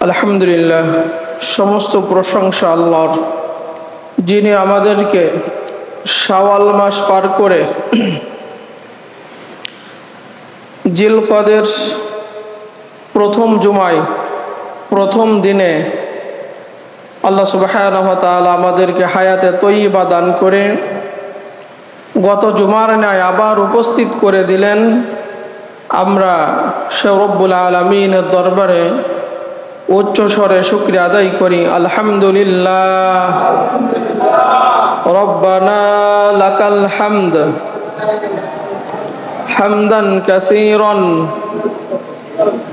আলহামদুলিল্লাহ, সমস্ত প্রশংসা আল্লাহর, যিনি আমাদেরকে শাওয়াল মাস পার করে জিলকদের প্রথম জুমায় প্রথম দিনে আল্লাহ সুবহানাহু ওয়া তাআলা আমাদেরকে হায়াতে তয়্যিবা দান করে গত জুমার ন্যায় আবার উপস্থিত করে দিলেন। আমরা সে রব্বুল আলামিনের দরবারে উচ্চ স্বরে শুকরিয়া আদায় করি। আলহামদুলিল্লাহ, রব্বানা লাকাল হামদ হামদান কাসীরান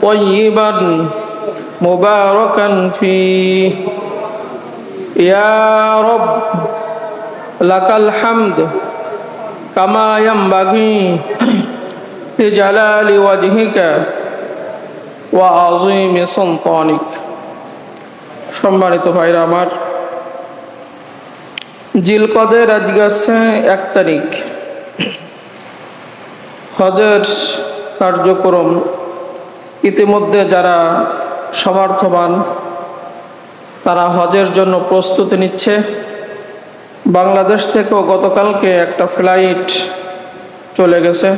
তাইয়িবান মুবারাকান ফীহি ইয়া রব লাকাল হামদ কামা ইয়ানবাগি লিজালালি ওয়াজহিকা ওয়া আযীমি সুলতানিক। সম্মানিত ভাইরা আমার, জিলকদের আজকে আছে 1 তারিখ। হজের কার্যক্রম ইতিমধ্যে যারা সমর্থবান তারা হজের জন্য প্রস্তুতি নিচ্ছে। বাংলাদেশ থেকেও গতকালকে একটা ফ্লাইট চলে গেছে।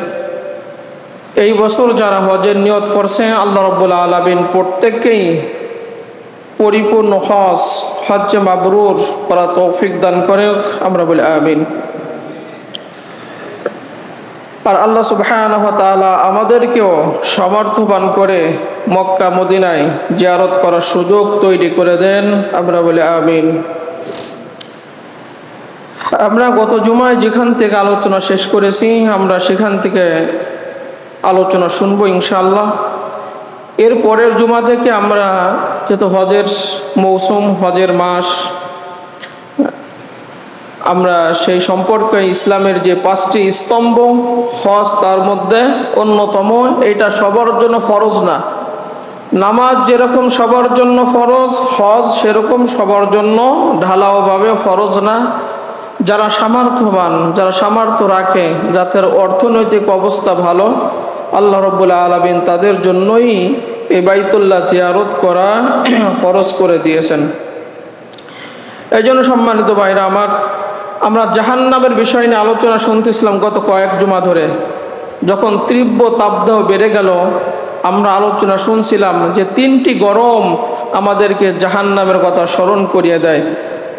এই বছর যারা হজের নিয়ত করছে, আল্লাহ রাব্বুল আলামিন প্রত্যেককেই পরিপূর্ণ হজ্জে মাবরুর করা তৌফিক দান করে, আমরা বলি আমিন। আর আল্লাহ সুবহানাহু ওয়া তাআলা আমাদেরকেও সমর্থবান করে মক্কা মদিনায় জিয়ারত করার সুযোগ তৈরি করে দেন, আমরা বলি আমিন। আমরা গত জুমায় যেখান থেকে আলোচনা শেষ করেছি, আমরা সেখান থেকে আলোচনা শুনবো ইনশাআল্লাহ। এর পরের জুমা থেকে আমরা যেহেতু হজের মৌসুম, হজের মাস, আমরা সেই সম্পর্কে ইসলামের যে 5টি স্তম্ভ হজ তার মধ্যে অন্যতম। এটা সবার জন্য ফরজ না। নামাজ যেরকম সবার জন্য ফরজ, হজ সেরকম সবার জন্য ঢালাওভাবে ফরজ না। যারা সামর্থ্যবান, যারা সামর্থ্য রাখে, যাদের অর্থনৈতিক অবস্থা ভালো, আল্লাহ রাব্বুল আলামিন তাদের জন্যই এই বাইতুল্লাহ জিয়ারত করা ফরজ করে দিয়েছেন। এই জন্য সম্মানিত ভাইরা আমার, আমরা জাহান্নামের বিষয় নিয়ে আলোচনা শুনতেছিলাম গত কয়েক জুমা ধরে। যখন তীব্র তাপদাহ বেড়ে গেল, আমরা আলোচনা শুনছিলাম যে 3টি গরম আমাদেরকে জাহান্নামের কথা স্মরণ করিয়ে দেয়।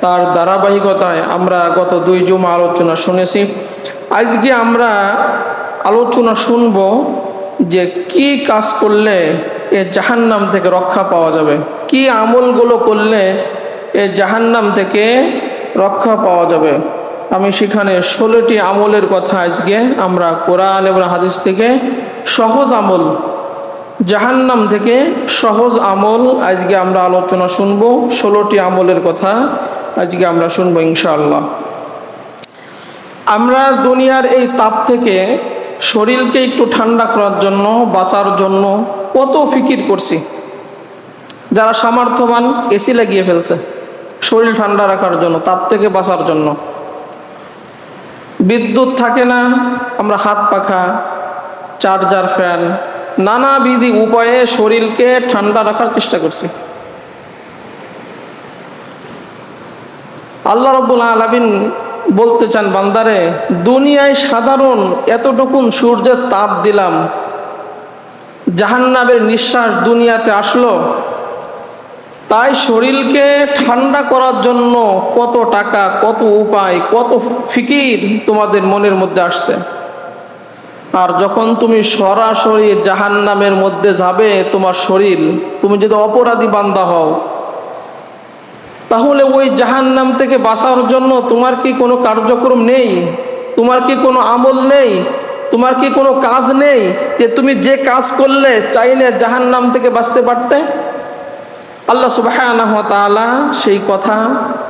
তার ধারাবাহিকতায় আমরা গত 2 জুমা আলোচনা শুনেছি। আজকে আমরা আলোচনা শুনব যে কি কাজ করলে এ জাহান্নাম থেকে রক্ষা পাওয়া যাবে, কি আমলগুলো করলে এ জাহান্নাম থেকে রক্ষা পাওয়া যাবে। আমি সেখানে 16টি আমলের কথা আজকে আমরা কোরআন এবং হাদিস থেকে সহজ আমল, জাহান্নাম থেকে সহজ আমল আজকে আমরা আলোচনা শুনব। 16টি আমলের কথা আজকে আমরা শুনবো ইনশাআল্লাহ। আমরা দুনিয়ার এই তাপ থেকে শরীরকে একটু ঠান্ডা করার জন্য, বাঁচার জন্য কত ফিকির করছি। যারা সামর্থ্যবান এসি লাগিয়ে ফেলছে শরীর ঠান্ডা রাখার জন্য, তাপ থেকে বাঁচার জন্য। বিদ্যুৎ থাকে না, আমরা হাত পাখা, চার্জার, ফ্যান, নানাবিধি উপায়ে শরীরকে ঠান্ডা রাখার চেষ্টা করছি। আল্লাহ রাব্বুল আলামিন বলতে চান, বান্দারে, দুনিয়ায় সাধারণ এতটুকুন সূর্যের তাপ দিলাম, জাহান্নামের নিঃশ্বাস দুনিয়াতে আসলো, তাই শরীরকে ঠান্ডা করার জন্য কত টাকা, কত উপায়, কত ফিকির তোমাদের মনের মধ্যে আসছে। আর যখন তুমি সরাসরি জাহান্নামের মধ্যে যাবে, তোমার শরীর, তুমি যদি অপরাধী বান্দা হও, তাহলে ওই জাহান্নাম থেকে বাঁচার জন্য তোমার কি কোনো কার্যক্রম নেই? তোমার কি কোনো আমল নেই? তোমার কি কোনো কাজ নেই যে তুমি যে কাজ করলে চাইলে জাহান্নাম থেকে বাঁচতে পারতে? আল্লাহ সুবহানাহু ওয়া তাআলা সেই কথা,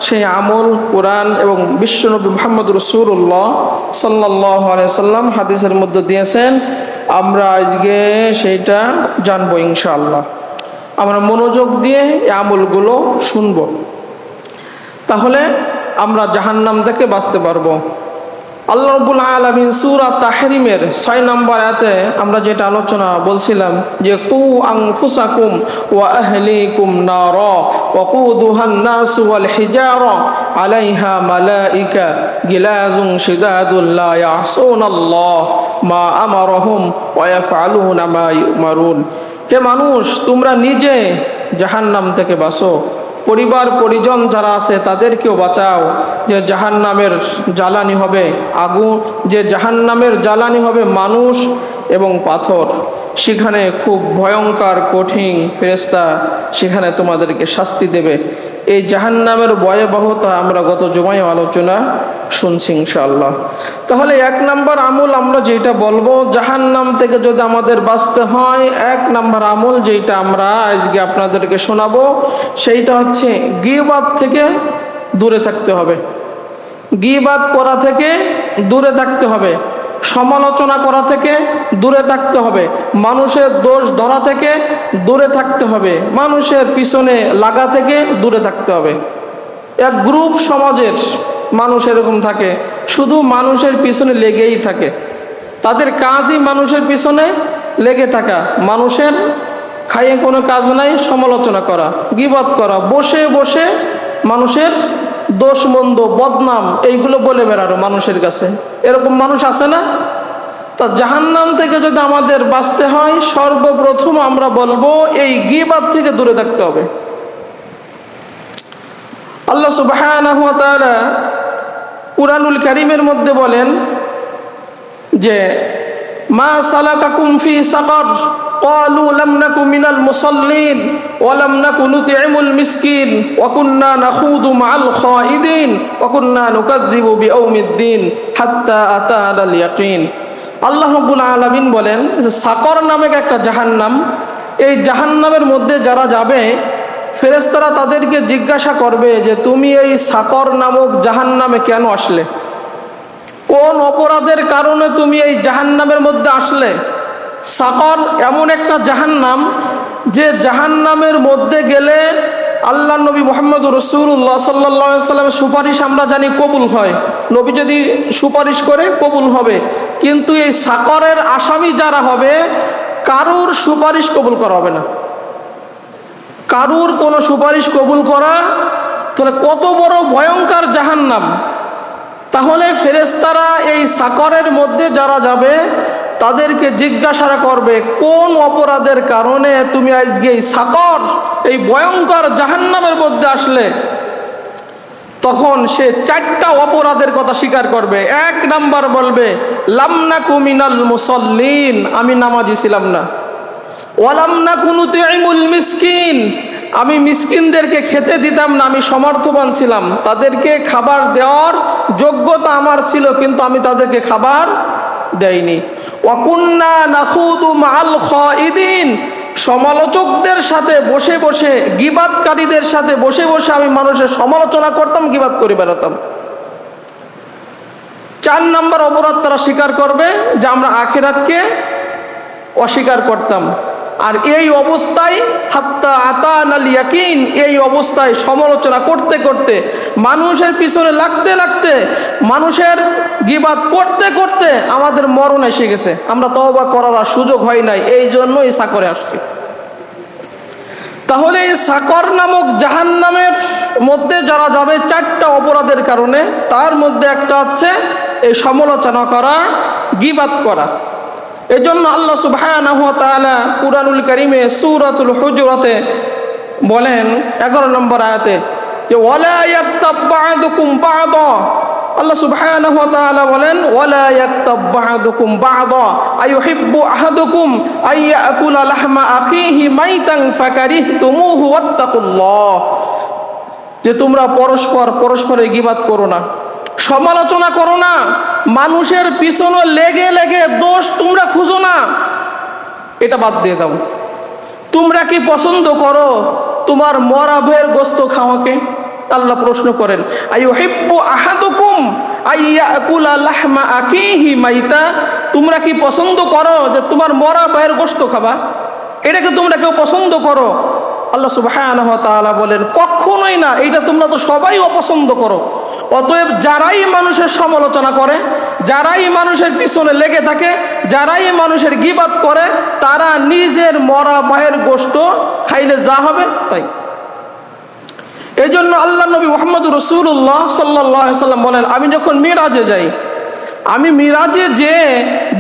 সেই আমল কোরআন এবং বিশ্বনবী মুহাম্মদ রাসূলুল্লাহ সাল্লাল্লাহু আলাইহি সাল্লাম হাদিসের মধ্যে দিয়েছেন। আমরা আজকে সেইটা জানবো ইনশাআল্লাহ। আমরা মনোযোগ দিয়ে এই আমলগুলো শুনবো, তাহলে আমরা জাহান্নাম থেকে বাঁচতে পারবো। আল্লাহ রাব্বুল আলামিন সূরা তাহরিমের 6 নম্বর আয়াতে আমরা যেটা আলোচনা বলছিলাম যে কু আনফুসাকুম ওয়া আহলিকুম নারা ওয়াকুদুহান নাসু ওয়াল হিজারা আলাইহা মালাইকা গিলাজুন শিদাদুল লা ইয়াসুনাল্লাহ মা আমারহুম ওয়া ইয়াফআলুনা মা ইউমারুন। হে মানুষ, তোমরা নিজে জাহান্নাম থেকে বাঁচো, পরিবার পরিজন যারা আছে তাদেরকেও বাঁচাও। যে জাহান্নামের জ্বালানি হবে আগুন, যে জাহান্নামের জ্বালানি হবে মানুষ এবং পাথর। সেখানে খুব ভয়ঙ্কর কঠিন ফেরেশতা সেখানে তোমাদেরকে শাস্তি দেবে। এই জাহান্নামের ভয়াবহতা আমরা গত জুমায় আলোচনা শুনছি ইনশাআল্লাহ। তাহলে 1 নম্বর আমল আমরা যেটা বলবো, জাহান্নাম থেকে যদি আমাদের বাঁচতে হয়, 1 নম্বর আমল যেটা আমরা আজকে আপনাদেরকে শোনাবো সেইটা হচ্ছে গীবাত থেকে দূরে থাকতে হবে। গীবাত করা থেকে দূরে থাকতে হবে, সমালোচনা করা থেকে দূরে থাকতে হবে, মানুষের দোষ ধরা থেকে দূরে থাকতে হবে, মানুষের পিছনে লাগা থেকে দূরে থাকতে হবে। এক গ্রুপ সমাজের মানুষ এরকম থাকে, শুধু মানুষের পিছনে লেগেই থাকে, তাদের কাজই মানুষের পিছনে লেগে থাকা, মানুষের খাইয়ে কোনো কাজ নাই, সমালোচনা করা, গীবত করা, বসে বসে মানুষের দোষ মন্দ বদনাম এইগুলো বলে বেড়ানো মানুষের কাছে। এরকম মানুষ আছে না? তা জাহান্নাম থেকে যদি আমাদের বাঁচতে হয়, সর্বপ্রথম আমরা বলবো এই গীবত থেকে দূরে থাকতে হবে। আল্লাহ সুবহানাহু ওয়া তাআলা কুরআনুল কারীমের মধ্যে বলেন যে মা সালাকাকুম ফি সাকার ক্বালু লাম নাকু মিনাল মুসাল্লিন ওয়া লাম নাকু নুতঈমুল মিসকিন ওয়া কুন্না নাখুদু মাআল খায়িদিন ওয়া কুন্না নুকাযযিবু বিয়াউমিদ্দিন হাত্তা আতানাল ইয়াকিন। আল্লাহ রাব্বুল আলামিন বলেন যে সাকর নামে একটা জাহান্নাম, এই জাহান্নামের মধ্যে যারা যাবে ফেরেশতারা তাদেরকে জিজ্ঞাসা করবে যে তুমি এই সাকর নামক জাহান্নামে কেন আসলে, কোন অপরাধের কারণে তুমি এই জাহান্নামের মধ্যে আসলে। সাকর এমন একটা জাহান্নাম যে জাহান্নামের মধ্যে গেলে আল্লাহ নবী মুহাম্মদ রাসূলুল্লাহ সাল্লাল্লাহু আলাইহি সাল্লামের সুপারিশ আমরা জানি কবুল হয়, নবী যদি সুপারিশ করে কবুল হবে, কিন্তু এই সাকরের আসামি যারা হবে কারুর সুপারিশ কবুল করা হবে না, কারুর কোনো সুপারিশ কবুল করা, তাহলে কত বড় ভয়ঙ্কর জাহান্নাম। তাহলে ফেরেশতারা এই সাকরের মধ্যে যারা যাবে তাদেরকে জিজ্ঞাসা করবে কোন অপরাধের কারণে তুমি আজকে এই সাকর এই ভয়ঙ্কর জাহান্নামের মধ্যে আসলে। তখন সে 4টা অপরাধের কথা স্বীকার করবে। 1 নাম্বার বলবে লাম নাকু মিনাল মুসাল্লিন, আমি নামাজি ছিলাম না। ওয়ালাম নাকু নুতঈমুল মিসকিন, আমি মিসকিনদেরকে খেতে দিতাম না, আমি সমর্থবান ছিলাম, তাদেরকে খাবার দেওয়ার যোগ্যতা আমার ছিল কিন্তু আমি তাদেরকে খাবার দেইনি। ওয়া কুন্না নাখুদু মাআল খায়িদিন, সমালোচকদের সাথে বসে বসে, গীবাতকারীদের সাথে বসে বসে আমি মানুষের সমালোচনা করতাম, গীবাত করে বেড়াতাম। 4 নম্বর অপরাধ তারা স্বীকার করবে যে আমরা আখিরাতকে অস্বীকার করতাম। আর এই অবস্থায় হাত্তা আতানাল ইয়াকিন, এই অবস্থায় সমালোচনা করতে করতে, মানুষের পিছনে লাগতে লাগতে, মানুষের গীবাত করতে করতে আমাদের মরণ এসে গেছে, আমরা তওবা করার সুযোগ হয় নাই, এই জন্য এই সাকরে আসছি। তাহলে এই সাকর নামক জাহান্নামের মধ্যে যারা যাবে 4টা অপরাধের কারণে, তার মধ্যে একটা হচ্ছে এই সমালোচনা করা, গীবাত করা। এজন্য আল্লাহ সুবহানাহু ওয়া তাআলা কুরআনুল কারীমে সূরাতুল হুজুরাতে বলেন 11 নম্বর আয়াতে যে ওয়ালা ইয়াক্তাব বা'দুকুম বা'দা, আল্লাহ সুবহানাহু ওয়া তাআলা বলেন ওয়ালা ইয়াক্তাব বা'দুকুম বা'দা আইয়ুহিব্বু আহাদুকুম আইয়াকুলা লাহমা আখিহি মাইতান ফাকারিহতুমুহু ওয়াত্তাকুল্লাহ, যে তোমরা পরস্পরের গীবাত করো না, সমালোচনা করো না, মানুষের পিছনে লেগে লেগে দোষ তোমরা খুঁজো না, এটা বাদ দিয়ে দাও। তোমরা কি পছন্দ করো তোমার মরা ভাইয়ের গোশত খাওয়াকে? আল্লাহ প্রশ্ন করেন আইয়ুহিব্বু আহাদুকুম আইয়াকুলা লাহমা আখিহি মাইতা, তোমরা কি পছন্দ করো যে তোমার মরা ভাইয়ের গোশত খাবা? এটাকে তোমরা কেউ পছন্দ করো? আল্লাহ সুবহানাহু ওয়া তাআলা বলেন কখনোই না, এটা তোমরা তো সবাই অপছন্দ করো। অতএব যারাই মানুষের সমালোচনা করে, যারাই মানুষের পিছনে লেগে থাকে, যারাই মানুষের গীবাত করে, তারা নিজের মরা ভাইয়ের গোশত খাইলে যা হবে তাই। এই জন্য আল্লাহ নবী মুহাম্মদ রাসূলুল্লাহ সাল্লাল্লাহু আলাইহি সাল্লাম বলেন, আমি যখন মিরাজে যাই, আমি মিরাজে যেয়ে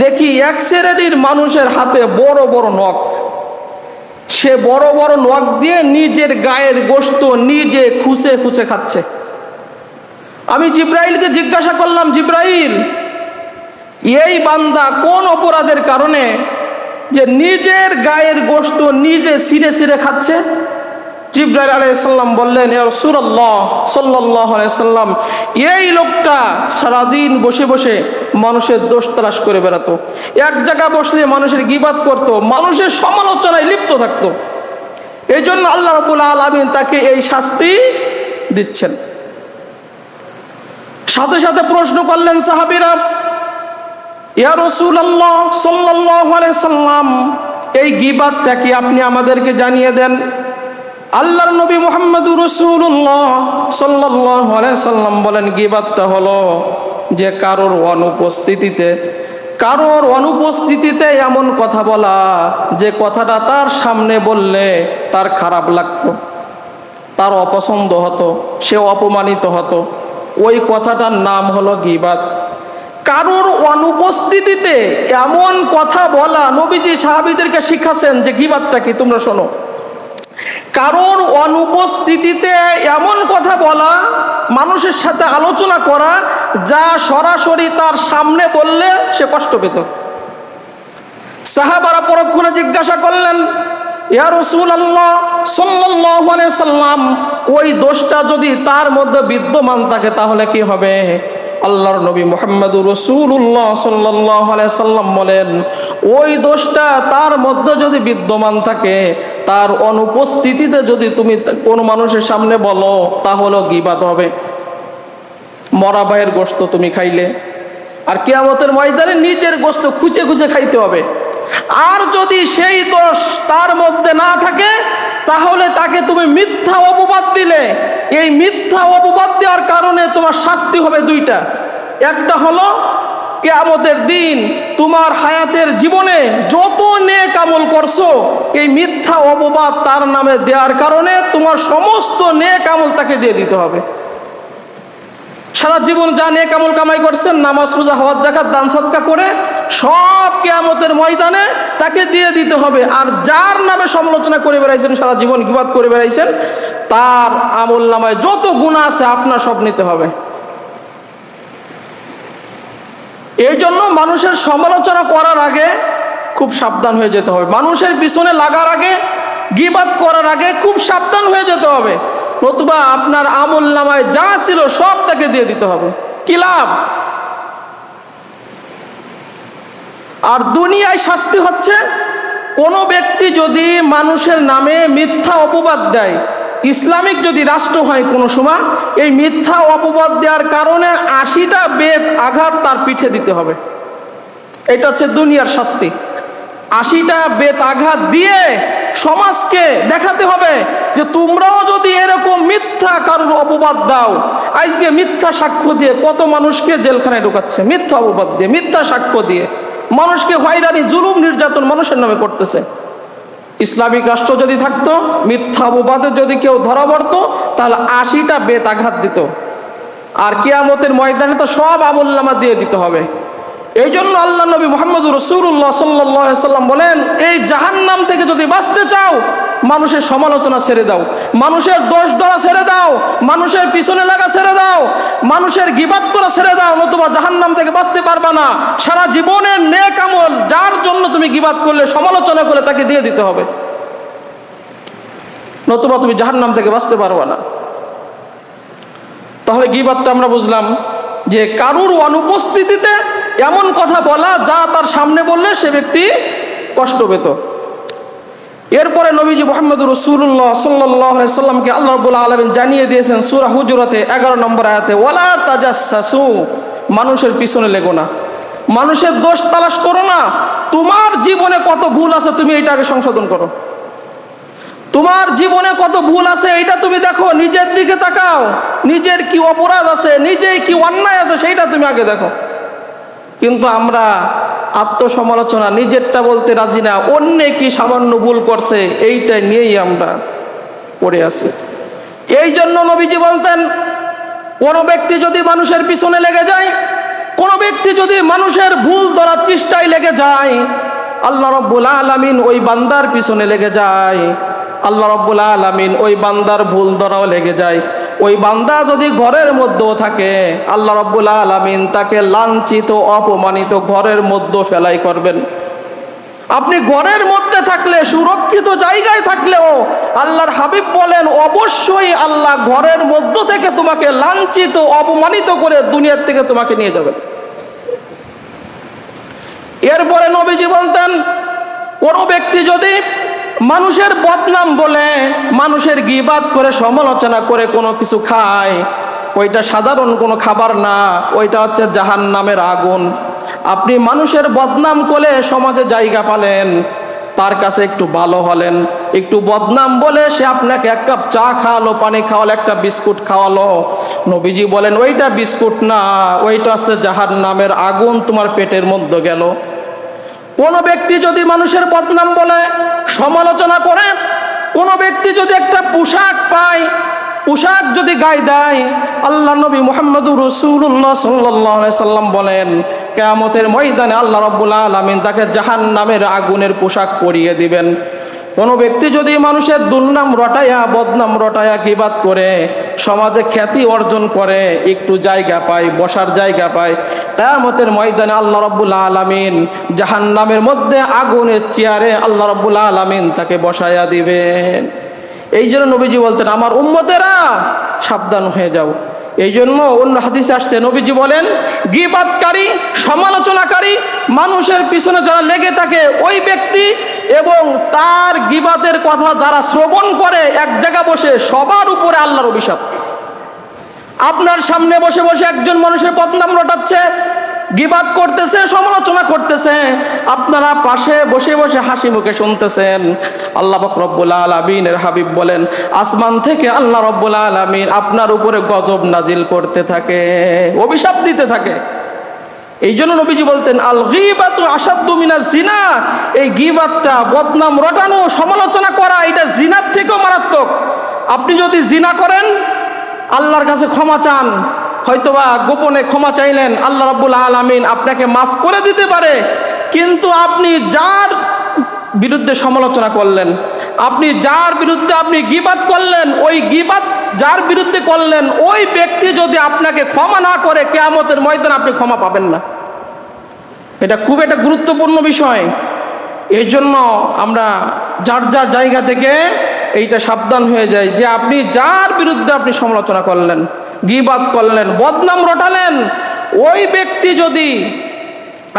দেখি এক শ্রেণীর মানুষের হাতে বড় বড় নখ, সে বড় বড় নখ দিয়ে নিজের গায়ের গোশত নিজে খুঁচে খুঁচে খাচ্ছে। আমি জিব্রাইলকে জিজ্ঞাসা করলাম, জিব্রাইল, এই বান্দা কোন অপরাধের কারণে যে নিজের গায়ের গোশত নিজে ছিঁড়ে ছিঁড়ে খাচ্ছে? জিব্রাইল আলাইহিস সালাম বললেন, ইয়া রাসূলুল্লাহ সাল্লাল্লাহু আলাইহি সাল্লাম, এই লোকটা সারাদিন বসে বসে মানুষের দোষ তালাশ করে বেড়াতো, এক জায়গায় বসলে মানুষের গীবাত করত, মানুষের সমালোচনায় লিপ্ত থাকতো। এই জন্য আল্লাহ রাব্বুল আলামিন তাকে এই শাস্তি দিচ্ছেন। সাথে সাথে প্রশ্ন করলেন সাহাবীরা, ইয়া রাসূলুল্লাহ সাল্লাল্লাহু আলাইহি সাল্লাম, এই গীবাতটা কি আপনি আমাদেরকে জানিয়ে দেন। আল্লাহর নবী মুহাম্মদুর রাসূলুল্লাহ সাল্লাল্লাহু আলাইহি সাল্লাম বলেন, গীবাতটা হলো যে কারোর অনুপস্থিতিতে এমন কথা বলা যে কথাটা তার সামনে বললে তার খারাপ লাগতো, তার অপছন্দ হতো, সে অপমানিত হতো, ওই কথাটার নাম হলো গীবাত। কারোর অনুপস্থিতিতে এমন কথা বলা, নবীজি সাহাবীদেরকে শিখাচ্ছেন যে গীবাতটা কি তোমরা শোনো। কারোর অনুপস্থিতিতে এমন কথা বলা, মানুষের সাথে আলোচনা করা যা সরাসরি তার সামনে বললে সে কষ্ট পেত। সাহাবারা পরক্ষণে জিজ্ঞাসা করলেন, ইয়া রাসূলুল্লাহ সাল্লাল্লাহু আলাইহি সাল্লাম, ওই দোষটা যদি তার মধ্যে বিদ্যমান থাকে তাহলে কি হবে? আল্লাহর নবী মুহাম্মদুর রাসূলুল্লাহ সাল্লাল্লাহু আলাইহি সাল্লাম বলেন, ওই দোষটা তার মধ্যে যদি বিদ্যমান থাকে, তার অনুপস্থিতিতে যদি তুমি কোন মানুষের সামনে বলো, তাহলে গীবাত হবে। মরা ভাইয়ের গোশত তুমি খাইলে, আর কিয়ামতের ময়দানে নিজের গোশত খুঁজে খুঁজে খাইতে হবে। আর যদি সেই দোষ তার মধ্যে না থাকে, তাহলে তাকে তুমি মিথ্যা অপবাদ দিলে, এই মিথ্যা অপবাদ দেওয়ার কারণে তোমার শাস্তি হবে দুইটা। একটা হলো কিয়ামতের দিন তোমার হায়াতের জীবনে যত নেক আমল করছো, এই মিথ্যা অপবাদ তার নামে দেওয়ার কারণে তোমার সমস্ত নেক আমল তাকে দিয়ে দিতে হবে। সারা জীবন যা নেক আমল কামাই করছেন, নামাজ রোজা হজ যাকাত দান সদকা করে, সব কিয়ামতের ময়দানে তাকে দিয়ে দিতে হবে। আর যার নামে সমালোচনা করে বেড়াইছেন, সারা জীবন গীবাত করে বেড়াইছেন, তার আমল নামায় যত গুনাহ আছে আপনার সব নিতে হবে। এই জন্য মানুষের সমালোচনা করার আগে খুব সাবধান হয়ে যেতে হবে। মানুষের পিছনে লাগার আগে, গীবাত করার আগে খুব সাবধান হয়ে যেতে হবে, নতুবা আপনার আমল নামায় যা ছিল সব তাকে দিয়ে দিতে হবে। কি লাভ? আর দুনিয়ায় শাস্তি হচ্ছে, কোনো ব্যক্তি যদি মানুষের নামে মিথ্যা অপবাদ দেয়, ইসলামিক যদি রাষ্ট্র হয় কোনো সময়, এই মিথ্যা অপবাদ দেওয়ার কারণে 80টা বেত আঘাত তার পিঠে দিতে হবে। এটা হচ্ছে দুনিয়ার শাস্তি। 80টা বেত আঘাত দিয়ে সমাজকে দেখাতে হবে যে তোমরাও যদি এরকম মিথ্যা কারোর অপবাদ দাও। আজকে মিথ্যা সাক্ষ্য দিয়ে কত মানুষকে জেলখানায় ঢোকাচ্ছে, মিথ্যা অপবাদ দিয়ে, মিথ্যা সাক্ষ্য দিয়ে মানুষকে হয়রানি, জুলুম, নির্যাতন মানুষের নামে করতেছে। ইসলামিক রাষ্ট্র যদি থাকতো, মিথ্যা অপবাদে যদি কেউ ধরা পড়তো, তাহলে 80টা বেত আঘাত দিত, আর কিয়ামতের ময়দানে তো সব আমলনামা দিয়ে দিতে হবে। এই জন্য আল্লাহ নবী মুহাম্মদুর রাসূলুল্লাহ সাল্লাল্লাহু আলাইহি সাল্লাম বলেন, এই জাহান্নাম থেকে যদি বাঁচতে চাও, মানুষের সমালোচনা ছেড়ে দাও, মানুষের দোষ ধরা ছেড়ে দাও, মানুষের পিছনে লাগা ছেড়ে দাও, মানুষের গীবাত করা ছেড়ে দাও, নতুবা জাহান্নাম থেকে বাঁচতে পারবা না। সারা জীবনের নেক আমল যার জন্য তুমি গীবাত করলে, সমালোচনা করলে, তাকে দিয়ে দিতে হবে, নতুবা তুমি জাহান্নাম থেকে বাঁচতে পারবা না। তাহলে গীবাতটা আমরা বুঝলাম যে কারুর অনুপস্থিতিতে এমন কথা বলা যা তার সামনে বললে সে ব্যক্তি কষ্ট পেত। এরপরে নবীজি মুহাম্মদুর রাসূলুল্লাহ সাল্লাল্লাহু আলাইহি সাল্লামকে আল্লাহ রাব্বুল আলামিন জানিয়ে দিয়েছেন সূরা হুজুরাতে 11 নম্বর আয়াতে, ওয়ালা তাজাসসু, মানুষের পিছনে লেগো না, মানুষের দোষ তালাশ করো না। তোমার জীবনে কত ভুল আছে তুমি এটাকে সংশোধন করো। তোমার জীবনে কত ভুল আছে এইটা তুমি দেখো, নিজের দিকে তাকাও, নিজের কি অপরাধ আছে, নিজেই কি অন্যায় আছে সেইটা তুমি আগে দেখো। কিন্তু আমরা আত্মসমালোচনা, নিজেরটা বলতে রাজি না, অন্যে কি সামান্য ভুল করছে এইটা নিয়েই আমরা পড়ে আছি। এই জন্য নবীজি বলতেন, কোনো ব্যক্তি যদি মানুষের পিছনে লেগে যায়, কোনো ব্যক্তি যদি মানুষের ভুল ধরার চেষ্টায় লেগে যায়, আল্লাহ রাব্বুল আলামিন ওই বান্দার পিছনে লেগে যায়, আল্লাহ রাব্বুল আলামিন ওই বান্দার ভুল ধরাও লেগে যায়। ওই বান্দা যদি ঘরের মধ্যেও থাকে, আল্লাহ রাব্বুল আলামিন তাকে লাঞ্ছিত অপমানিত ঘরের মধ্যে ফেলাই করবেন। আপনি ঘরের মধ্যে থাকলে, সুরক্ষিত জায়গায় থাকলেও আল্লাহর হাবিব বলেন অবশ্যই আল্লাহ ঘরের মধ্য থেকে তোমাকে লাঞ্ছিত অপমানিত করে দুনিয়ার থেকে তোমাকে নিয়ে যাবেন। এরপরে নবীজি বলতেন, কোনো ব্যক্তি যদি মানুষের বদনাম বলে, মানুষের গীবাত করে, সমালোচনা করে কোনো কিছু খায়, ওইটা সাধারণ কোনো খাবার না, ওইটা হচ্ছে জাহান্নামের আগুন। আপনি মানুষের বদনাম করে সমাজে জায়গা পালেন, তার কাছে একটু ভালো হলেন, একটু বদনাম বলে সে আপনাকে এক কাপ চা খাওয়ালো, পানি খাওয়ালো, একটা বিস্কুট খাওয়ালো, নবীজি বলেন ওইটা বিস্কুট না, ওইটা হচ্ছে জাহান্নামের আগুন তোমার পেটের মধ্যে গেল। কোনো ব্যক্তি যদি মানুষের বদনাম বলে, সমালোচনা করে, কোনো ব্যক্তি যদি একটা পোশাক পায়, পোশাক যদি গায়ে দেয়, আল্লাহ নবী মুহাম্মদুর রাসূলুল্লাহ সাল্লাল্লাহু আলাইহি সাল্লাম বলেন কিয়ামতের ময়দানে আল্লাহ রাব্বুল আলামিন তাকে জাহান্নামের আগুনের পোশাক পরিয়ে দিবেন। কোনো ব্যক্তি যদি মানুষের দুর্নাম রটায়া, বদনাম রটায়া, গীবাত করে সমাজে খ্যাতি অর্জন করে, একটু জায়গা পায়, বসার জায়গা পায়, কিয়ামতের ময়দানে আল্লাহ রাব্বুল আলামিন জাহান্নামের মধ্যে আগুনের চেয়ারে আল্লাহ রাব্বুল আলামিন তাকে বসায়া দিবেন। এই জন্য নবীজি বলতেন আমার উম্মতেরা সাবধান হয়ে যাও। এই জন্য অন্য হাদিসে আসছে, নবীজি বলেন গীবাতকারী, সমালোচনাকারী, মানুষের পিছনে যারা লেগে থাকে ওই ব্যক্তি এবং তার গীবাতের কথা যারা শ্রবণ করে এক জায়গা বসে, সবার উপরে আল্লাহর অভিশাপ। আপনার সামনে বসে বসে একজন মানুষের বদনাম রটাচ্ছে, গীবাত করতেছে, সমালোচনা করতেছে, আপনারা পাশে বসে বসে হাসি মুখে শুনতেছেন। আল্লাহ পাক রব্বুল আলামিনের হাবিব বলেন আসমান থেকে আল্লাহ রব্বুল আলামিন আপনার উপরে গজব নাজিল করতে থাকে, অভিশাপ দিতে থাকে। এই জন্য নবীজি বলতেন আল গীবাতু আশাদ্দু মিনাজ জিনা, এই গীবাতটা, বদনাম রটানো, সমালোচনা করা, এটা জিনার থেকেও মারাত্মক। আপনি যদি জিনা করেন, আল্লাহর কাছে ক্ষমা চান, হয়তোবা গোপনে ক্ষমা চাইলেন, আল্লাহ রাব্বুল আলামিন আপনাকে মাফ করে দিতে পারে। কিন্তু আপনি যার বিরুদ্ধে সমালোচনা করলেন, আপনি যার বিরুদ্ধে আপনি গীবাত করলেন, ওই গীবাত যার বিরুদ্ধে করলেন, ওই ব্যক্তি যদি আপনাকে ক্ষমা না করে, কিয়ামতের ময়দানে আপনি ক্ষমা পাবেন না। এটা খুব একটা গুরুত্বপূর্ণ বিষয়। এই জন্য আমরা যার যার জায়গা থেকে এইটা সাবধান হয়ে যায় যে আপনি যার বিরুদ্ধে আপনি সমালোচনা করলেন, গীবাত করলেন, বদনাম রটালেন, ওই ব্যক্তি যদি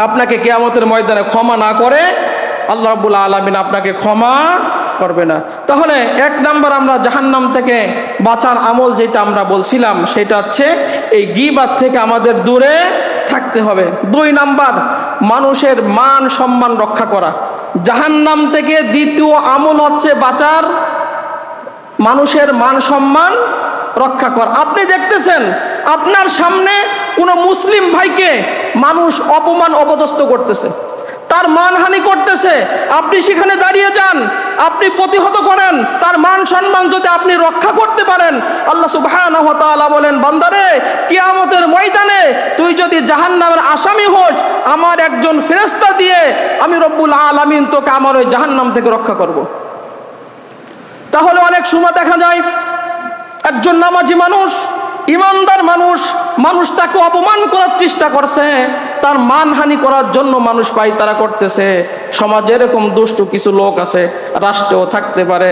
আপনাকে কিয়ামতের ময়দানে ক্ষমা না করে, আল্লাহ রাব্বুল আলামিন আপনাকে ক্ষমা করবে না। তাহলে এক নাম্বার আমরা জাহান্নাম থেকে বাঁচার আমল যেটা আমরা বলছিলাম, সেটা হচ্ছে এই গীবাত থেকে আমাদের দূরে থাকতে হবে। 2 নাম্বার, মানুষের মান সম্মান রক্ষা করা। জাহান্নাম থেকে দ্বিতীয় আমল হচ্ছে বাঁচার, মানুষের মান সম্মান রক্ষা করা। আপনি দেখতেছেন আপনার সামনে কোনো মুসলিম ভাইকে মানুষ অপমান অপদস্থ করতেছে, তার মানহানি করতেছে, আপনি সেখানে দাঁড়িয়ে যান, আপনি প্রতিহত করেন, তার মান সম্মান যদি আপনি রক্ষা করতে পারেন, আল্লাহ সুবহানাহু ওয়া তাআলা বলেন বান্দারে কিয়ামতের ময়দানে তুই যদি জাহান্নামের আসামি হোস, আমার একজন ফেরেশতা দিয়ে আমি রব্বুল আলামিন তোকে আমার ওই জাহান্নাম থেকে রক্ষা করব। তাহলে অনেক সময় দেখা যায় একজন নামাজি মানুষ, ইমানদার মানুষ, মানুষ তাকে অপমান করার চেষ্টা করছে, তার মানহানি করার জন্য মানুষ পায়তারা করতেছে। সমাজে এরকম দুষ্ট কিছু লোক আছে, রাষ্ট্রেও থাকতে পারে,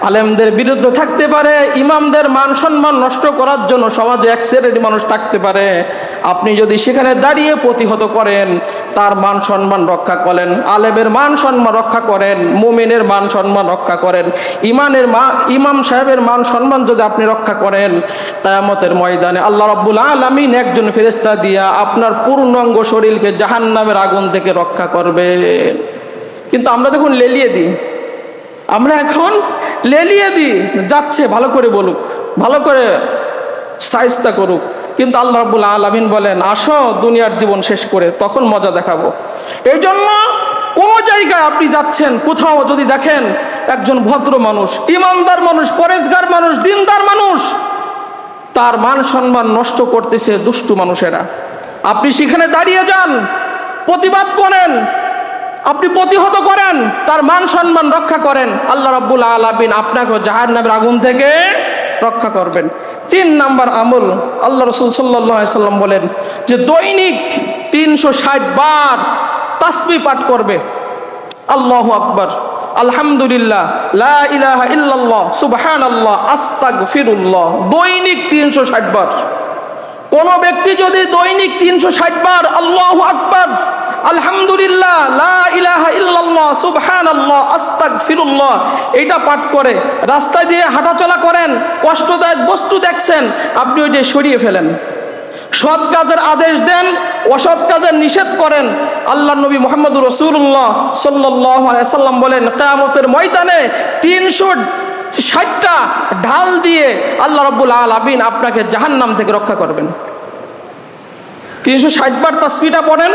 আলেমদের বিরুদ্ধে থাকতে পারে, ইমামদের মান সম্মান নষ্ট করার জন্য সমাজে এক শ্রেণীর মানুষ থাকতে পারে। আপনি যদি সেখানে দাঁড়িয়ে প্রতিহত করেন, তার মান সম্মান রক্ষা করেন, আলেমের মান সম্মান রক্ষা করেন, মুমিনের মান সম্মান রক্ষা করেন, ইমাম সাহেবের মান সম্মান যদি আপনি রক্ষা করেন, কিয়ামতের ময়দানে আল্লাহ রাব্বুল আলামিন একজন ফেরেশতা দিয়া আপনার পূর্ণাঙ্গ শরীরকে জাহান্নামের আগুন থেকে রক্ষা করবে। কিন্তু আমরা দেখুন লেলিয়ে দিই, আমরা এখন লেলিয়ে দিই, যাচ্ছে ভালো করে বলুক, ভালো করে সাইজটা করুক, কিন্তু আল্লাহ রাব্বুল আলামিন বলেন আসো দুনিয়ার জীবন শেষ করে তখন মজা দেখাবো। এই জন্য কোনো জায়গায় আপনি যাচ্ছেন, কোথাও যদি দেখেন একজন ভদ্র মানুষ, ইমানদার মানুষ, পরেজগার মানুষ, দিনদার মানুষ, তার মান সম্মান নষ্ট করতেছে দুষ্টু মানুষেরা, আপনি সেখানে দাঁড়িয়ে যান, প্রতিবাদ করেন, আপনি প্রতিহত করেন, তার মান সম্মান রক্ষা করেন, আল্লাহ রাব্বুল আলামিন আপনাকে জাহান্নামের আগুন থেকে রক্ষা করবেন। 3 নাম্বার আমল, আল্লাহ রাসূল সাল্লাল্লাহু আলাইহি সাল্লাম বলেন যে দৈনিক 360 বার তাসবিহ পাঠ করবে। আল্লাহু আকবার, আলহামদুলিল্লাহ, লা ইলাহা ইল্লাল্লাহ, সুবহানাল্লাহ, আস্তাগফিরুল্লাহ, দৈনিক 360 বার। কোন ব্যক্তি যদি দৈনিক 360 বার আল্লাহু আকবার, আলহামদুলিল্লাহ, লা ইলাহা ইল্লাল্লাহ, সুবহানাল্লাহ, আস্তাগফিরুল্লাহ এটা পাঠ করে, রাস্তায় দিয়ে হাঁটাচলা করেন, কষ্টদায়ক বস্তু দেখছেন, আপনি ওইটা সরিয়ে ফেলেন, সৎ কাজের আদেশ দেন, অসৎ কাজের নিষেধ করেন। আল্লাহ নবী মুহাম্মদুর রাসূলুল্লাহ সাল্লাল্লাহু আলাইহি ওয়াসাল্লাম বলেন কিয়ামতের ময়দানে 360টা ঢাল দিয়ে আল্লাহ রাব্বুল আলামিন আপনাকে জাহান্নাম থেকে রক্ষা করবেন। 360 বার তাসবিহটা পড়েন,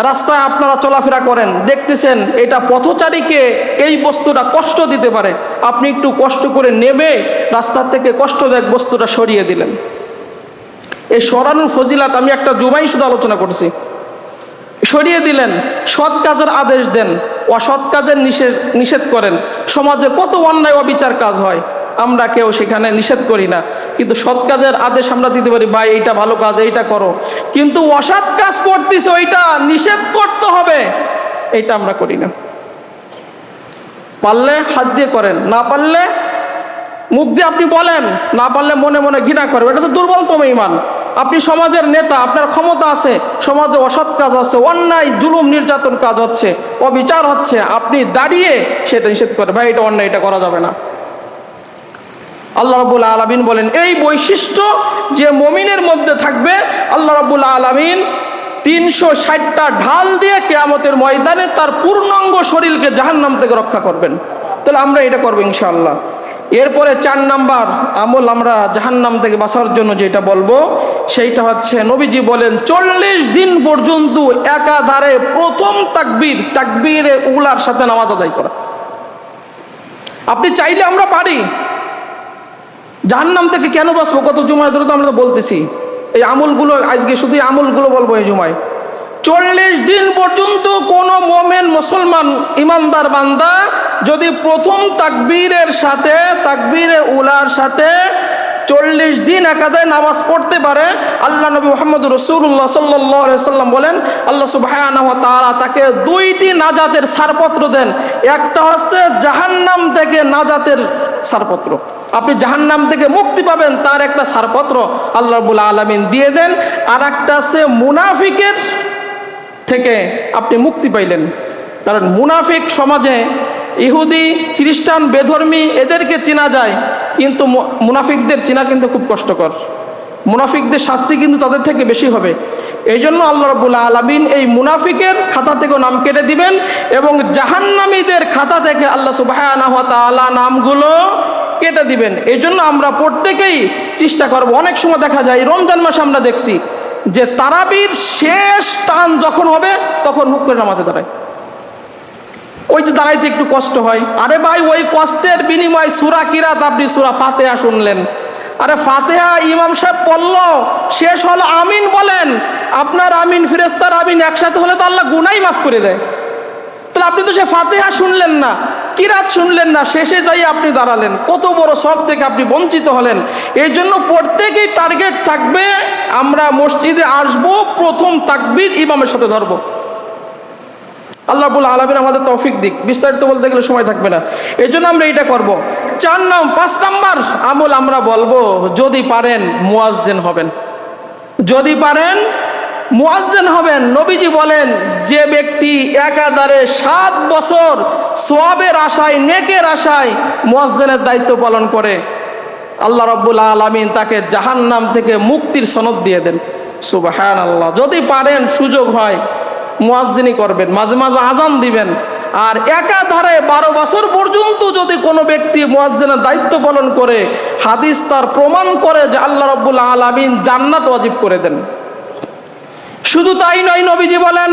রাস্তায় আপনারা চলাফেরা করেন, দেখতেছেন এটা পথচারীকে এই বস্তুটা কষ্ট দিতে পারে, আপনি একটু কষ্ট করে নেমে রাস্তার থেকে কষ্টদায়ক বস্তুটা সরিয়ে দিলেন। এই সরানোর ফজিলাত আমি একটা জুমাই শুধু আলোচনা করছি। সরিয়ে দিলেন, সৎ কাজের আদেশ দেন, অসৎ কাজের নিষেধ করেন। সমাজে কত অন্যায় অবিচার কাজ হয়, আমরা কেউ সেখানে নিষেধ করি না, কিন্তু সৎ কাজের আদেশ আমরা দিতে পারি, ভাই এইটা ভালো কাজ, এইটা করো, কিন্তু অসৎ কাজ করতেছে ওইটা নিষেধ করতে হবে, এইটা আমরা করি না। পারলে হাত দিয়ে করেন, না পারলে মুখ দিয়ে আপনি বলেন, না পারলে মনে মনে ঘৃণা করবেন, এটা তো দুর্বলতম ঈমান। আপনি সমাজের নেতা, আপনার ক্ষমতা আছে, সমাজে অসৎ কাজ আছে, অন্যায় জুলুম নির্যাতন কাজ হচ্ছে, অবিচার হচ্ছে, আপনি দাঁড়িয়ে সেটা নিষেধ করেন, ভাই এটা অন্যায়, এটা করা যাবে না। আল্লাহ রাব্বুল আলামিন বলেন এই বৈশিষ্ট্য যে মুমিনের মধ্যে থাকবে, আল্লাহ রাব্বুল আলামিন 360টা ঢাল দিয়ে কিয়ামতের ময়দানে তার পূর্ণাঙ্গ শরীরকে জাহান্নাম থেকে রক্ষা করবেন। তাহলে আমরা এটা করবো ইনশাআল্লাহ। এরপরে 4 নাম্বার আমল আমরা জাহান্নাম থেকে বাঁচার জন্য যেটা বলবো সেইটা হচ্ছে, নবীজি বলেন 40 দিন পর্যন্ত একাধারে প্রথম তাকবীরে উলার সাথে নামাজ আদায় করা। আপনি চাইলে আমরা পারি। জাহান্নাম থেকে কেন বাঁচবো, কত জুমায় ধরে তো আমরা বলতেছি, এই আমলগুলো আজকে শুধু আমলগুলো বলবো এই জুমায়। 40 দিন পর্যন্ত কোন মুমিন মুসলমান ইমানদার বান্দা যদি প্রথম তাকবীরের সাথে তাকবীরে উলার সাথে 40 দিন একাধারে নামাজ পড়তে পারে, আল্লাহ নবী মুহাম্মদ রাসূলুল্লাহ সাল্লাল্লাহু আলাইহি সাল্লাম বলেন আল্লাহ সুবহানাহু ওয়া তাআলা তাকে 2টি নাজাতের ছাড়পত্র দেন। একটা হচ্ছে জাহান্নাম থেকে নাজাতের ছাড়পত্র, আপনি জাহান্নাম থেকে মুক্তি পাবেন তার একটা ছাড়পত্র আল্লাহ রাব্বুল আলামিন দিয়ে দেন। আর একটা আছে মুনাফিকের থেকে আপনি মুক্তি পাইলেন। কারণ মুনাফিক সমাজে ইহুদি খ্রিস্টান বেধর্মী এদেরকে চেনা যায়, কিন্তু মুনাফিকদের চেনা কিন্তু খুব কষ্টকর, মুনাফিকদের শাস্তি কিন্তু তাদের থেকে বেশি হবে। এই জন্য আল্লাহ রাব্বুল আলামিন এই মুনাফিকের খাতা থেকেও নাম কেটে দিবেন এবং জাহান্নামীদের খাতা থেকে আল্লাহ সুবহানাহু ওয়া তাআলা নামগুলো কেটে দিবেন। এই জন্য আমরা প্রত্যেকেই চেষ্টা করব। অনেক সময় দেখা যায় রমজান মাসে আমরা দেখছি যে তারাবির শেষ টান যখন হবে তখন হুক করে নামাজে দাঁড়ায়, ওই যে দাঁড়াইতে একটু কষ্ট হয়। আরে ভাই ওই কষ্টের বিনিময়ে সূরা কিরাত আপনি সূরা ফাতিহা শুনলেন, আরে ফাতিহা ইমাম সাহেব পড়ল, শেষ হলো আমিন বলেন, আপনার আমিন ফেরেশতার আমিন একসাথে হলে তো আল্লাহ গুনাহই মাফ করে দেয়। তাহলে আপনি তো সে ফাতিহা শুনলেন না, কিরাত শুনলেন না, শেষে যাই আপনি দাঁড়ালেন, কত বড় সব থেকে আপনি বঞ্চিত হলেন। এই জন্য প্রত্যেকেই টার্গেট থাকবে আমরা মসজিদে আসব, প্রথম তাকবীর ইমামের সাথে ধরবো। আল্লাহ রাব্বুল আলামিন আমাদের তৌফিক দিক, বিস্তারিত বলতে গেলে সময় থাকবে না, এই জন্য আমরা এটা করব। 5 নাম্বার আমল আমরা বলবো, যদি পারেন মুয়াজ্জিন হবেন, যদি পারেন মুয়াজ্জিন হবেন। নবীজি বলেন যে ব্যক্তি একাধারে 7 বছর সওয়াবের আশায় নেকের আশায় মুয়াজ্জিনের দায়িত্ব পালন করে, আল্লাহ রাব্বুল আলামিন তাকে জাহান্নাম থেকে মুক্তির সনদ দিয়ে দেন। সুবহানাল্লাহ। যদি পারেন সুযোগ হয় মুয়াজ্জিনই করবেন, মাঝে মাঝে আজান দিবেন, আর একাধারে 12 বছর পর্যন্ত যদি কোনো ব্যক্তি মুয়াজ্জিনের দায়িত্ব পালন করে, হাদিস তার প্রমাণ করে যে আল্লাহ রাব্বুল আলামিন জান্নাত ওয়াজিব করে দেন। শুধু তাই নয়, নবীজি বলেন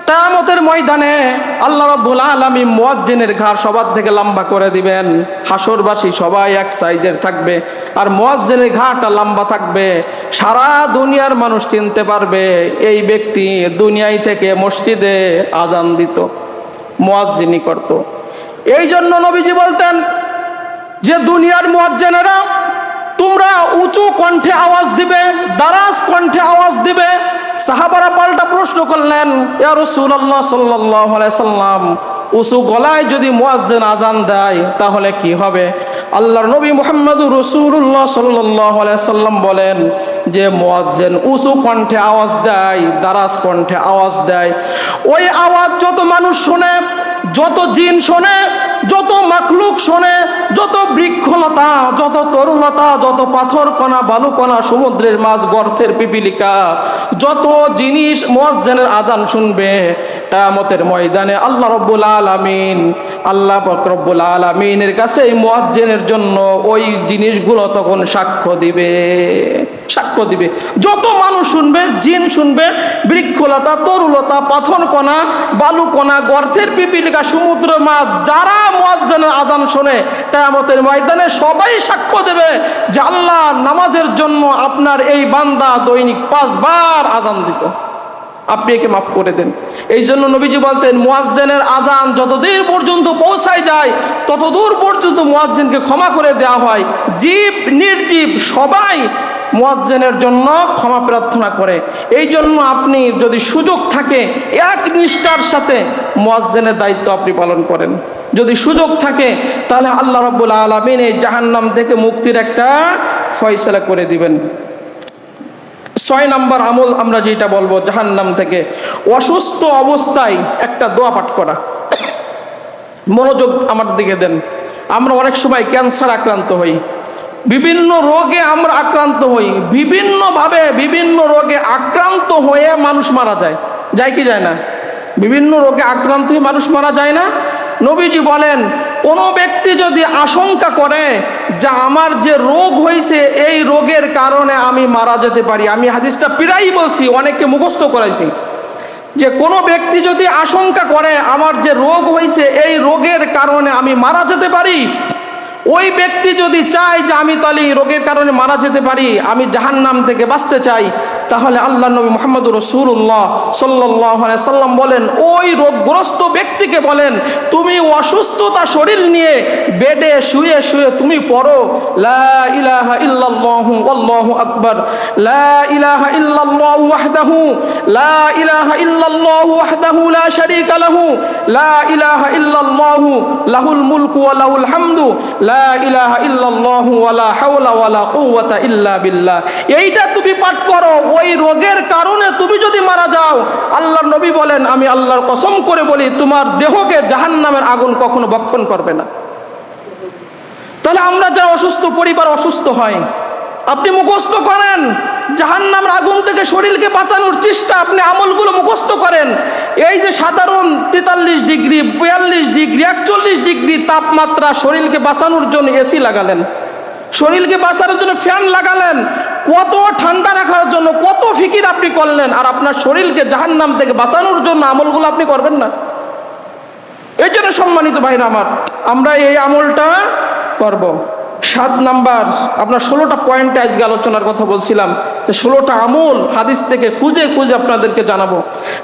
কিয়ামতের ময়দানে আল্লাহ রাব্বুল আলামিন মুয়াজ্জিনের ঘাড় সবার থেকে লম্বা করে দিবেন। হাসরবাসী সবাই এক সাইজের থাকবে, আর মুয়াজ্জিনের ঘাড়টা লম্বা থাকবে। সারা দুনিয়ার মানুষ চিনতে পারবে এই ব্যক্তি দুনিয়ায় থেকে মসজিদে আজান দিত, মুয়াজ্জিনি করত। এই জন্য নবীজি বলতেন যে দুনিয়ার মুয়াজ্জিনেরা তোমরা উঁচু কণ্ঠে আওয়াজ দিবে, দারাজ কণ্ঠে আওয়াজ দিবে। সাহাবারা পাল্টা প্রশ্ন করলেন, ইয়া রাসূলুল্লাহ সাল্লাল্লাহু আলাইহি সাল্লাম, উঁচু গলায় যদি মুয়াজ্জিন আজান দেয় তাহলে কি হবে? আল্লাহর নবী মুহাম্মদুর রাসূলুল্লাহ সাল্লাল্লাহু আলাইহি সাল্লাম বলেন যে মুয়াজ্জিন উঁচু কণ্ঠে আওয়াজ দেয়, দারাজ কণ্ঠে আওয়াজ দেয়, ওই আওয়াজ যত মানুষ শোনে, যত জিন শোনে, যত মাখলুক শোনে, যত বৃক্ষলতা, যত তরুলতা, যত পাথর কণা, বালুকণা, সমুদ্রের মাছ, গর্তের পিপিলিকা, যত জিনিস মুয়াজ্জিনের আজান শুনবে, কিয়ামতের ময়দানে আল্লাহ রাব্বুল আলামিন, আল্লাহ পাক রব্বুল আলামিনের কাছে এই মুয়াজ্জিনের জন্য ওই জিনিসগুলো তখন সাক্ষ্য দিবে, সাক্ষ্য দিবে। যত মানুষ শুনবে, জিন শুনবে, বৃক্ষলতা, তরুলতা, পাথর কণা, বালুকণা, গর্তের পিপিলিকা, সমুদ্র মাছ, যারা মুয়াজ্জিনের আজান শুনে কিয়ামতের ময়দানে সবাই সাক্ষ্য দেবে যে আল্লাহ নামাজের জন্য আপনার এই বান্দা দৈনিক 5 বার আজান দিত, আপনি একে মাফ করে দেন। এই জন্য নবীজি বলতেন মুয়াজ্জিনের আজান যতদূর পর্যন্ত পৌঁছায় যায় ততদূর পর্যন্ত মুয়াজ্জিনকে ক্ষমা করে দেওয়া হয়। জীব নির্জীব সবাই মুয়াজ্জিনের জন্য ক্ষমা প্রার্থনা করে। এই জন্য আপনি যদি সুযোগ থাকে এক নিষ্ঠার সাথে মুয়াজ্জিনের দায়িত্ব আপনি পালন করেন। যদি সুযোগ থাকে তাহলে আল্লাহ রাব্বুল আলামিন এই জাহান্নাম থেকে মুক্তির একটা ফয়সালা করে দিবেন। 6 নম্বর আমল আমরা যেটা বলবো জাহান্নাম থেকে, অসুস্থ অবস্থায় একটা দোয়া পাঠ করা। মনোযোগ আমার দিকে দেন। আমরা অনেক সময় ক্যান্সার আক্রান্ত হই, বিভিন্ন রোগে আমরা আক্রান্ত হই, বিভিন্নভাবে বিভিন্ন রোগে আক্রান্ত হয়ে মানুষ মারা যায়, যায় কি যায় না? বিভিন্ন রোগে আক্রান্ত হয়ে মানুষ মারা যায় না? নবীজি বলেন কোনো ব্যক্তি যদি আশঙ্কা করে যে আমার যে রোগ হয়েছে এই রোগের কারণে আমি মারা যেতে পারি, আমি হাদিসটা প্রায়ই বলছি, অনেককে মুখস্থ করাইছি, যে কোনো ব্যক্তি যদি আশঙ্কা করে আমার যে রোগ হয়েছে এই রোগের কারণে আমি মারা যেতে পারি, ওই ব্যক্তি যদি চায় যে আমি তাহলে রোগের কারণে মারা যেতে পারি, আমি জাহান্নাম থেকে বাঁচতে চাই, তাহলে আল্লাহ নবী মুহাম্মদুর রাসূলুল্লাহ সাল্লাল্লাহু আলাইহি সাল্লাম বলেন ওই রোগগ্রস্ত ব্যক্তিকে বলেন তুমি অসুস্থতা শরীর নিয়ে বেডে শুয়ে শুয়ে তুমি পড়ো লা ইলাহা ইল্লাল্লাহু আল্লাহু আকবার, লা ইলাহা ইল্লাল্লাহু ওয়াহদাহু লা ইলাহা ইল্লাল্লাহু ওয়াহদাহু লা শারীকা লাহু লা ইলাহা ইল্লাল্লাহু লাহুল মুলকু ওয়া লাহুল হামদু লা ইলাহা ইল্লাল্লাহু ওয়া লা হাওলা ওয়া লা কুওয়াতা ইল্লা বিল্লাহ। এইটা তুমি পাঠ করো, ওই রোগের কারণে তুমি যদি মারা যাও, আল্লাহর নবী বলেন আমি আল্লাহর কসম করে বলি তোমার দেহকে জাহান্নামের আগুন কখনো ভক্ষণ করবে না। তাহলে আমরা যা অসুস্থ, পরিবার অসুস্থ হয়, আপনি মুখস্থ করেন জাহান্নামের আগুন থেকে শরীরকে বাঁচানোর চেষ্টা, আপনি আমলগুলো মুখস্থ করেন। এই যে সাধারণ 43 ডিগ্রি 42 ডিগ্রি 41 ডিগ্রি তাপমাত্রা, শরীরকে বাঁচানোর জন্য এসি লাগালেন, শরীরকে বাঁচানোর জন্য ফ্যান লাগালেন, কত ঠান্ডা রাখার জন্য কত ফিকির আপনি করলেন, আর আপনার শরীরকে জাহান্নাম থেকে বাঁচানোর জন্য আমলগুলো আপনি করবেন না। এই জন্য সম্মানিত ভাইরা আমার, আমরা এই আমলটা করব। 7 নাম্বার, আপনার 16টা পয়েন্টে আজকে আলোচনার কথা বলছিলাম, যে 16টা আমল হাদিস থেকে খুঁজে খুঁজে আপনাদেরকে জানাবো।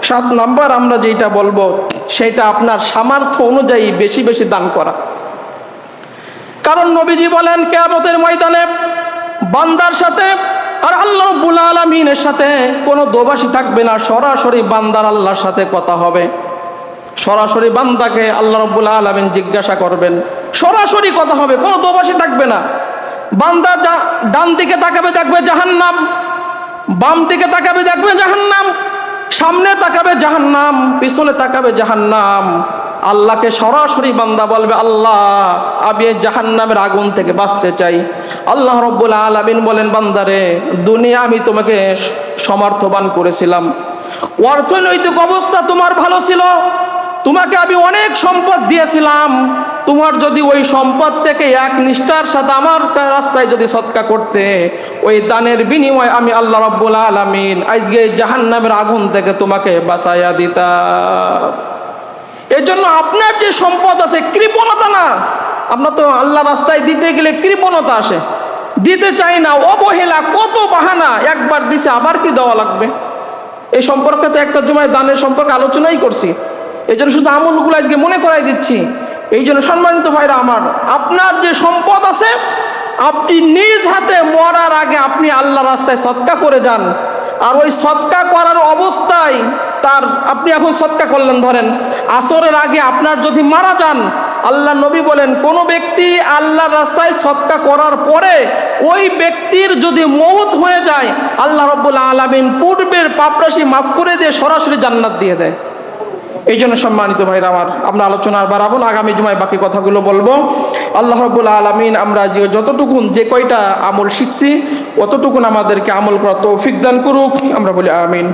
7 নাম্বার আমরা যেটা বলবো সেটা আপনার সামর্থ্য অনুযায়ী বেশি বেশি দান করা। কারণ নবীজি বলেন কিয়ামতের ময়দানে বান্দার সাথে আর আল্লাহ রাব্বুল আলামিনের সাথে কোনো দোভাষী থাকবে না, সরাসরি বান্দার আল্লাহর সাথে কথা হবে। সরাসরি বান্দাকে আল্লাহ রাব্বুল আলামিন জিজ্ঞাসা করবেন, সরাসরি কথা হবে, কোনো দোভাষী থাকবে না। বান্দা ডান দিকে তাকাবে দেখবে জাহান্নাম, বাম দিকে তাকাবে দেখবে জাহান্নাম, সামনে তাকাবে জাহান্নাম, পিছনে তাকাবে জাহান্নাম। আল্লাহকে সরাসরি বান্দা বলবে আল্লাহ আমি এই জাহান্নামের আগুন থেকে বাঁচতে চাই। আল্লাহ রাব্বুল আলামিন বলেন বান্দারে দুনিয়া আমি তোমাকে সমর্থবান করেছিলাম, অর্থনৈতিক অবস্থা তোমার ভালো ছিল, তোমাকে আমি অনেক সম্পদ দিয়েছিলাম, তোমার যদি ওই সম্পদ থেকে এক নিষ্ঠার সাথে আমার রাস্তায় যদি সদকা করতে, ওই দানের বিনিময়ে আমি আল্লাহ রাব্বুল আলামিন আজকে জাহান্নামের আগুন থেকে তোমাকে বাঁচাইয়া দিতাম। এই জন্য আপনার যে সম্পদ আছে, কৃপণতা না, আপনার তো আল্লাহ রাস্তায় দিতে গেলে কৃপণতা আসে, দিতে চাই না, অবহেলা, কত বাহানা, একবার দিছে আবার কি দেওয়া লাগবে। এই সম্পর্কে তো একটা জমায় দানের সম্পর্কে আলোচনাই করছি, এই জন্য শুধু আমলগুলো আজকে মনে করাই দিচ্ছি। এই জন্য সম্মানিত ভাইরা আমার, আপনার যে সম্পদ আছে আপনি নিজ হাতে মরার আগে আপনি আল্লাহ রাস্তায় সদকা করে যান। আর ওই সদকা করার অবস্থায় তার আপনি এখন সদকা করলেন, ধরেন আসরের আগে আপনার যদি মারা যান, আল্লাহ নবী বলেন কোন ব্যক্তি আল্লাহ রাস্তায় সদকা করার পরে ওই ব্যক্তির যদি মওত হয়ে যায়, আল্লাহ রাব্বুল আলামিন পূর্বের পাপরাশি মাফ করে দিয়ে সরাসরি জান্নাত দিয়ে দেয়। এই জন্য সম্মানিত ভাইরা আমার, আমরা আলোচনা আর বাড়াবো না, আগামী জুমায় বাকি কথাগুলো বলবো। আল্লাহ রাব্বুল আলামিন আমরা যতটুকুন যে কয়টা আমল শিখছি অতটুকুন আমাদেরকে আমল করার তৌফিক দান করুক, আমরা বলি আমিন।